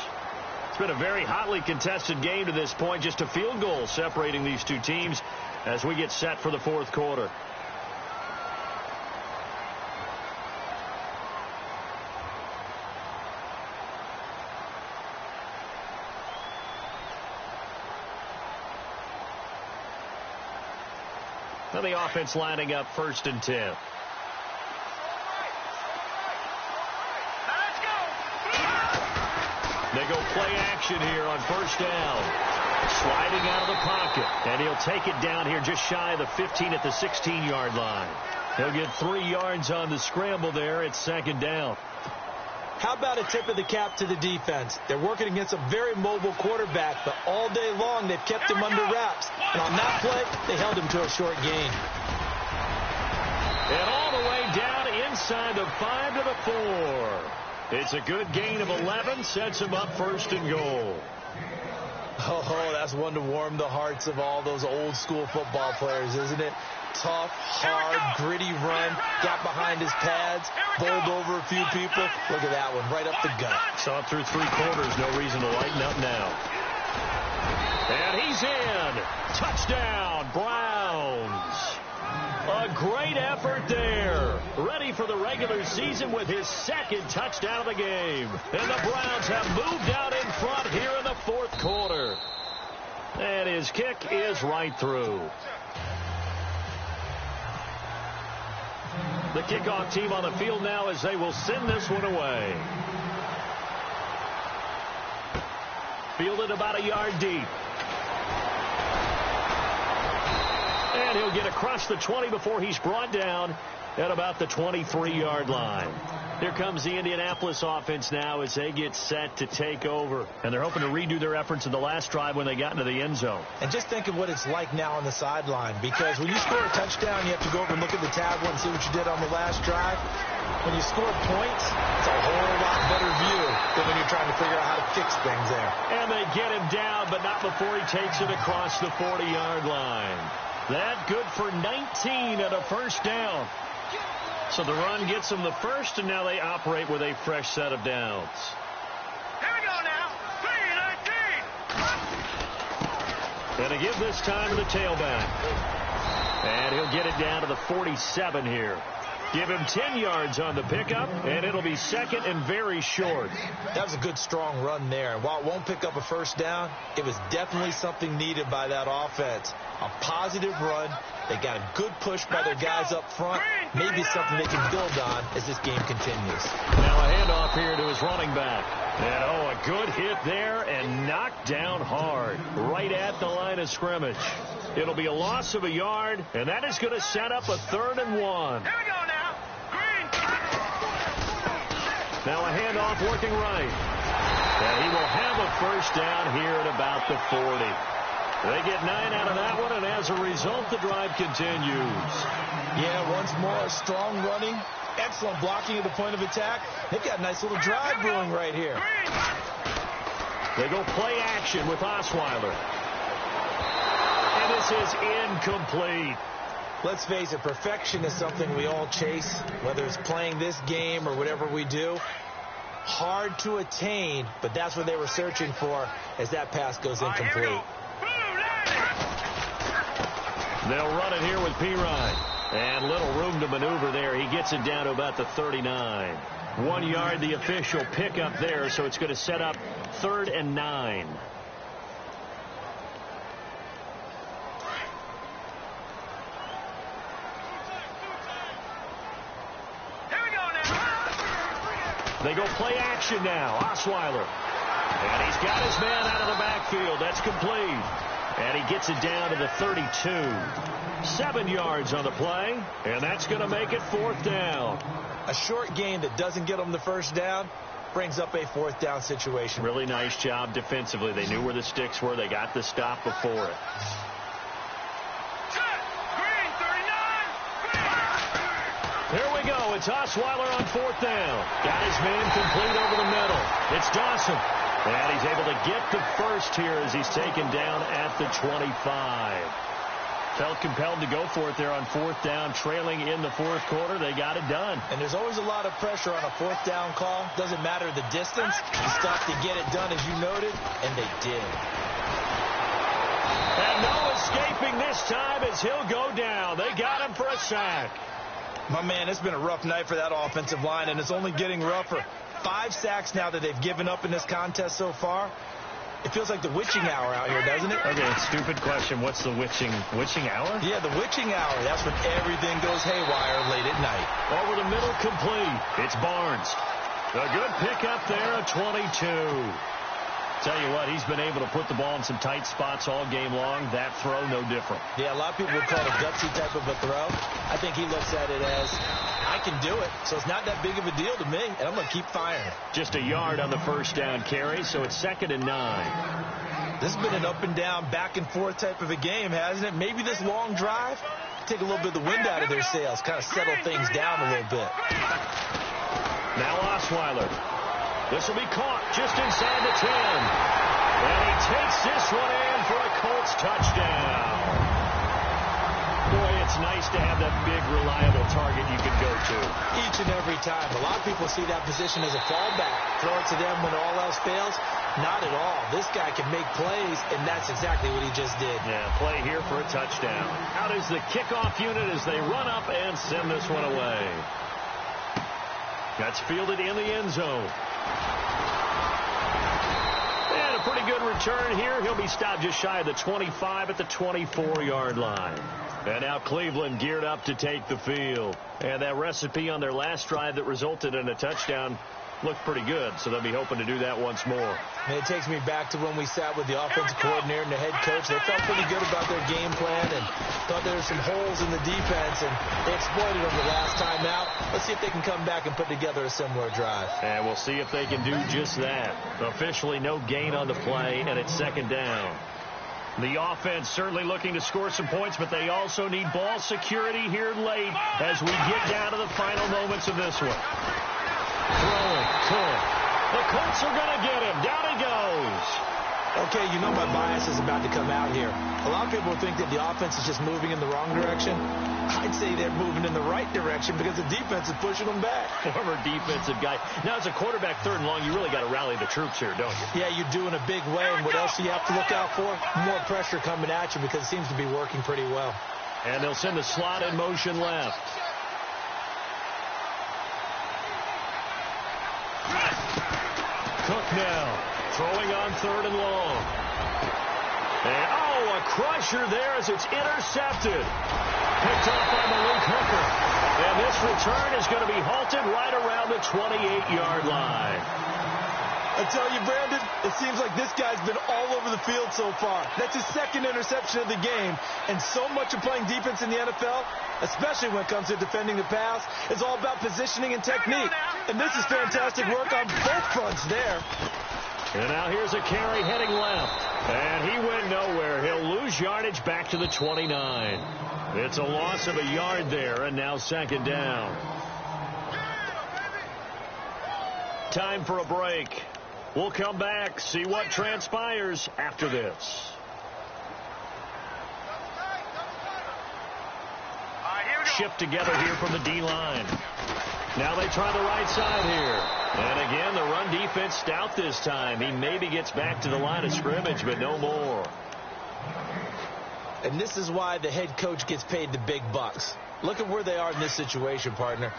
It's been a very hotly contested game to this point. Just a field goal separating these two teams as we get set for the 4th quarter. Now the offense lining up 1st and 10. They go play action here on first down. Sliding out of the pocket. And he'll take it down here just shy of the 15 at the 16-yard line. He'll get 3 yards on the scramble there. It's 2nd down. How about a tip of the cap to the defense? They're working against a very mobile quarterback, but all day long they've kept him under wraps. And on that play, they held him to a short gain. And all the way down inside the 5 to the 4. It's a good gain of 11, sets him up 1st and goal. Oh, that's one to warm the hearts of all those old school football players, isn't it? Tough, hard, gritty run, got behind his pads, bowled over a few people. Look at that one, right up the gut. Saw it through 3 quarters, no reason to lighten up now. And he's in. Touchdown, Browns. A great effort there. Ready for the regular season with his 2nd touchdown of the game. And the Browns have moved out in front here in the 4th quarter. And his kick is right through. The kickoff team on the field now as they will send this one away. Fielded about a yard deep. And he'll get across the 20 before he's brought down at about the 23-yard line. Here comes the Indianapolis offense now as they get set to take over. And they're hoping to redo their efforts in the last drive when they got into the end zone. And just think of what it's like now on the sideline. Because when you score a touchdown, you have to go over and look at the tablet and see what you did on the last drive. When you score points, it's a whole lot better view than when you they're trying to figure out how to fix things there. And they get him down, but not before he takes it across the 40-yard line. That good for 19 and a first down. So the run gets them the first, and now they operate with a fresh set of downs. Here we go now. 3-19. And they give this time to the tailback. And he'll get it down to the 47 here. Give him 10 yards on the pickup, and it'll be second and very short. That was a good, strong run there. And while it won't pick up a first down, it was definitely something needed by that offense. A positive run. They got a good push by their guys up front. Maybe something they can build on as this game continues. Now a handoff here to his running back. And, a good hit there and knocked down hard right at the line of scrimmage. It'll be a loss of a yard, and that is going to set up a 3rd and 1. Here we go now. Green. Now a handoff working right. And he will have a first down here at about the 40. They get 9 out of that one, and as a result, the drive continues. Yeah, once more, strong running, excellent blocking at the point of attack. They've got a nice little drive brewing right here. They go play action with Osweiler. And this is incomplete. Let's face it, perfection is something we all chase, whether it's playing this game or whatever we do. Hard to attain, but that's what they were searching for as that pass goes incomplete. They'll run it here with Pirine. And little room to maneuver there. He gets it down to about the 39. 1 yard, the official pickup there, so it's going to set up 3rd and 9. They go play action now. Osweiler. And he's got his man out of the backfield. That's complete. And he gets it down to the 32. 7 yards on the play. And that's going to make it 4th down. A short gain that doesn't get them the first down brings up a 4th down situation. Really nice job defensively. They knew where the sticks were. They got the stop before it. Here we go. It's Osweiler on 4th down. Got his man complete over the middle. It's Dawson. And he's able to get the first here as he's taken down at the 25. Felt compelled to go for it there on 4th down, trailing in the 4th quarter. They got it done. And there's always a lot of pressure on a 4th down call. Doesn't matter the distance. You stop to get it done, as you noted, and they did. And no escaping this time as he'll go down. They got him for a sack. My man, it's been a rough night for that offensive line, and it's only getting rougher. 5 sacks now that they've given up in this contest so far. It feels like the witching hour out here, doesn't it? Okay, stupid question. What's the witching hour? Yeah, the witching hour. That's when everything goes haywire late at night. Over the middle, complete. It's Barnes. A good pickup there at 22. Tell you what, he's been able to put the ball in some tight spots all game long. That throw, no different. Yeah, a lot of people would call it a gutsy type of a throw. I think he looks at it as, I can do it, so it's not that big of a deal to me, and I'm going to keep firing. Just a yard on the first down carry, so it's 2nd and 9. This has been an up and down, back and forth type of a game, hasn't it? Maybe this long drive, take a little bit of the wind out of their sails, kind of settle things down a little bit. Now Osweiler. This will be caught just inside the 10. And he takes this one in for a Colts touchdown. Boy, it's nice to have that big, reliable target you can go to. Each and every time. A lot of people see that position as a fallback. Throw it to them when all else fails. Not at all. This guy can make plays, and that's exactly what he just did. Yeah, play here for a touchdown. Out is the kickoff unit as they run up and send this one away. That's fielded in the end zone. And a pretty good return here. He'll be stopped just shy of the 25 at the 24-yard line. And now Cleveland geared up to take the field. And that recipe on their last drive that resulted in a touchdown looked pretty good, so they'll be hoping to do that once more. And it takes me back to when we sat with the offensive coordinator and the head coach. They felt pretty good about their game plan and thought there were some holes in the defense, and they exploited them the last time out. Let's see if they can come back and put together a similar drive. And we'll see if they can do just that. Officially no gain on the play, and it's 2nd down. The offense certainly looking to score some points, but they also need ball security here late as we get down to the final moments of this one. Throwing, the Colts are going to get him. Down he goes. Okay, you know my bias is about to come out here. A lot of people think that the offense is just moving in the wrong direction. I'd say they're moving in the right direction because the defense is pushing them back. Former defensive guy. Now, as a quarterback, 3rd and long, you really got to rally the troops here, don't you? Yeah, you do in a big way. And what else do you have to look out for? More pressure coming at you because it seems to be working pretty well. And they'll send the slot in motion left. Cook now, throwing on 3rd and long. And, a crusher there as it's intercepted. Picked off by Malik Hooker. And this return is going to be halted right around the 28-yard line. I tell you, Brandon, it seems like this guy's been all over the field so far. That's his 2nd interception of the game. And so much of playing defense in the NFL, especially when it comes to defending the pass, is all about positioning and technique. And this is fantastic work on both fronts there. And now here's a carry heading left. And he went nowhere. He'll lose yardage back to the 29. It's a loss of a yard there, and now 2nd down. Time for a break. We'll come back, see what transpires after this. Shift together here from the D-line. Now they try the right side here. And again, the run defense stout this time. He maybe gets back to the line of scrimmage, but no more. And this is why the head coach gets paid the big bucks. Look at where they are in this situation, partner.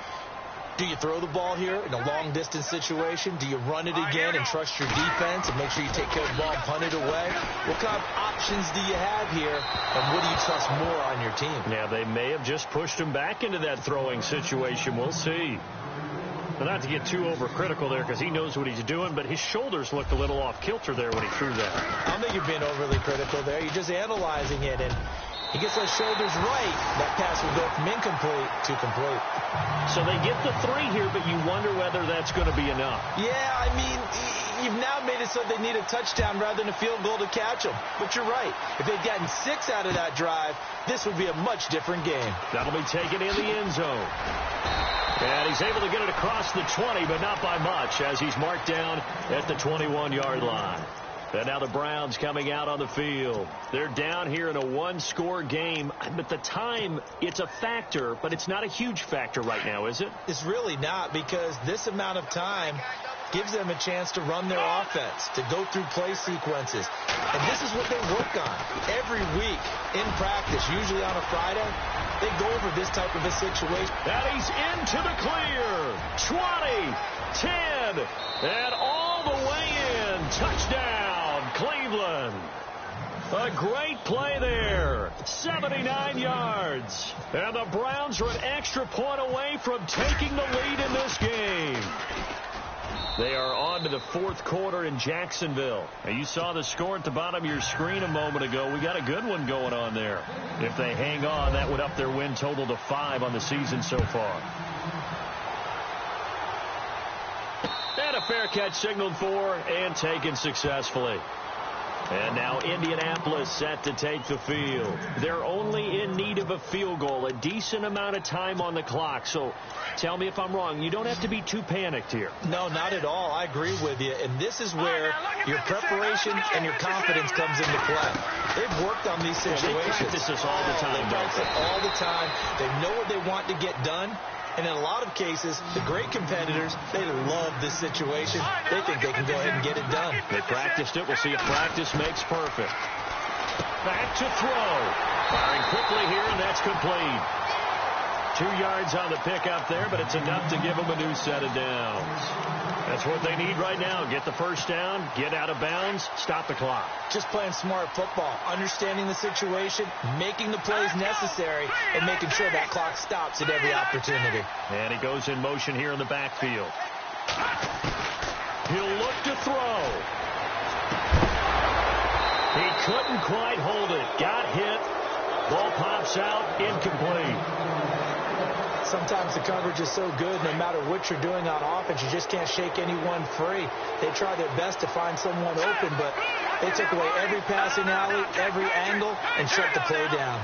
Do you throw the ball here in a long-distance situation? Do you run it again and trust your defense and make sure you take care of the ball and punt it away? What kind of options do you have here, and what do you trust more on your team? Yeah, they may have just pushed him back into that throwing situation. We'll see. But not to get too overcritical there because he knows what he's doing, but his shoulders looked a little off kilter there when he threw that. I don't think you're being overly critical there. You're just analyzing it, and he gets those shoulders right. That pass will go from incomplete to complete. So they get the 3 here, but you wonder whether that's going to be enough. Yeah, I mean, you've now made it so they need a touchdown rather than a field goal to catch them. But you're right. If they'd gotten 6 out of that drive, this would be a much different game. That'll be taken in the end zone. And he's able to get it across the 20, but not by much, as he's marked down at the 21-yard line. And now the Browns coming out on the field. They're down here in a 1-score game. But the time, it's a factor, but it's not a huge factor right now, is it? It's really not, because this amount of time gives them a chance to run their offense, to go through play sequences. And this is what they work on every week in practice, usually on a Friday. They go over this type of a situation. And he's into the clear. 20, 10, and all the way in. Touchdown, Cleveland. A great play there. 79 yards. And the Browns are an extra point away from taking the lead in this game. They are on to the 4th quarter in Jacksonville. And you saw the score at the bottom of your screen a moment ago. We got a good one going on there. If they hang on, that would up their win total to 5 on the season so far. And a fair catch signaled for and taken successfully. And now Indianapolis set to take the field. They're only in need of a field goal, a decent amount of time on the clock. So tell me if I'm wrong. You don't have to be too panicked here. No, not at all. I agree with you. And this is where your preparation and your confidence comes into play. They've worked on these situations. They practice this all the time. They practice it all the time. They know what they want to get done. And in a lot of cases, the great competitors, they love this situation. They think they can go ahead and get it done. They practiced it. We'll see if practice makes perfect. Back to throw. Firing quickly here, and that's complete. 2 yards on the pickup there, but it's enough to give them a new set of downs. That's what they need right now. Get the first down, get out of bounds, stop the clock. Just playing smart football, understanding the situation, making the plays necessary, and making sure that clock stops at every opportunity. And he goes in motion here in the backfield. He'll look to throw. He couldn't quite hold it. Got hit. Ball pops out, incomplete. Sometimes the coverage is so good, no matter what you're doing on offense, you just can't shake anyone free. They try their best to find someone open, but they took away every passing alley, every angle, and shut the play down.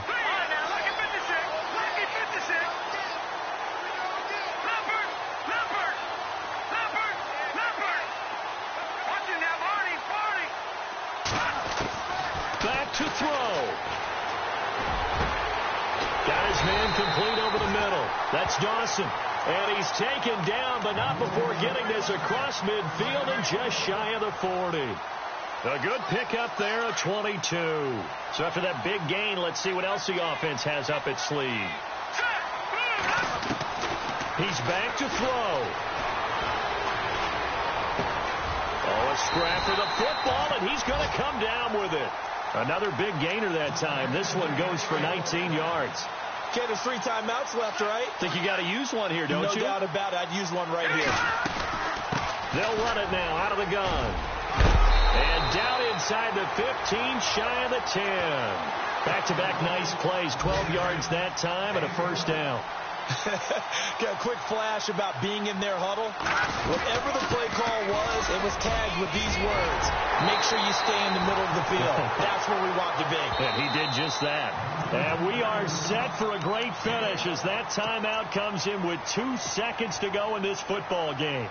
to throw. Got his man complete over the middle. That's Dawson. And he's taken down, but not before getting this across midfield and just shy of the 40. A good pickup there, a 22. So after that big gain, let's see what else the offense has up its sleeve. He's back to throw. Oh, a scrap for the football, and he's going to come down with it. Another big gainer that time. This one goes for 19 yards. Okay, there's 3 timeouts left, right? Think you got to use one here, don't you? No doubt about it. I'd use one right here. They'll run it now out of the gun. And down inside the 15, shy of the 10. Back-to-back nice plays, 12 yards that time and a first down. Got a quick flash about being in their huddle. Whatever the play call was, it was tagged with these words. Make sure you stay in the middle of the field. That's where we want to be. And he did just that. And we are set for a great finish as that timeout comes in with 2 seconds to go in this football game.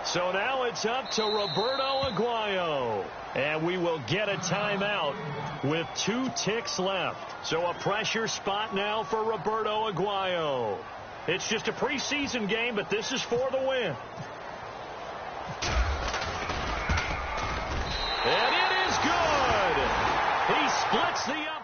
So now it's up to Roberto Aguayo. And we will get a timeout with 2 ticks left. So a pressure spot now for Roberto Aguayo. It's just a preseason game, but this is for the win. And it is good. He splits the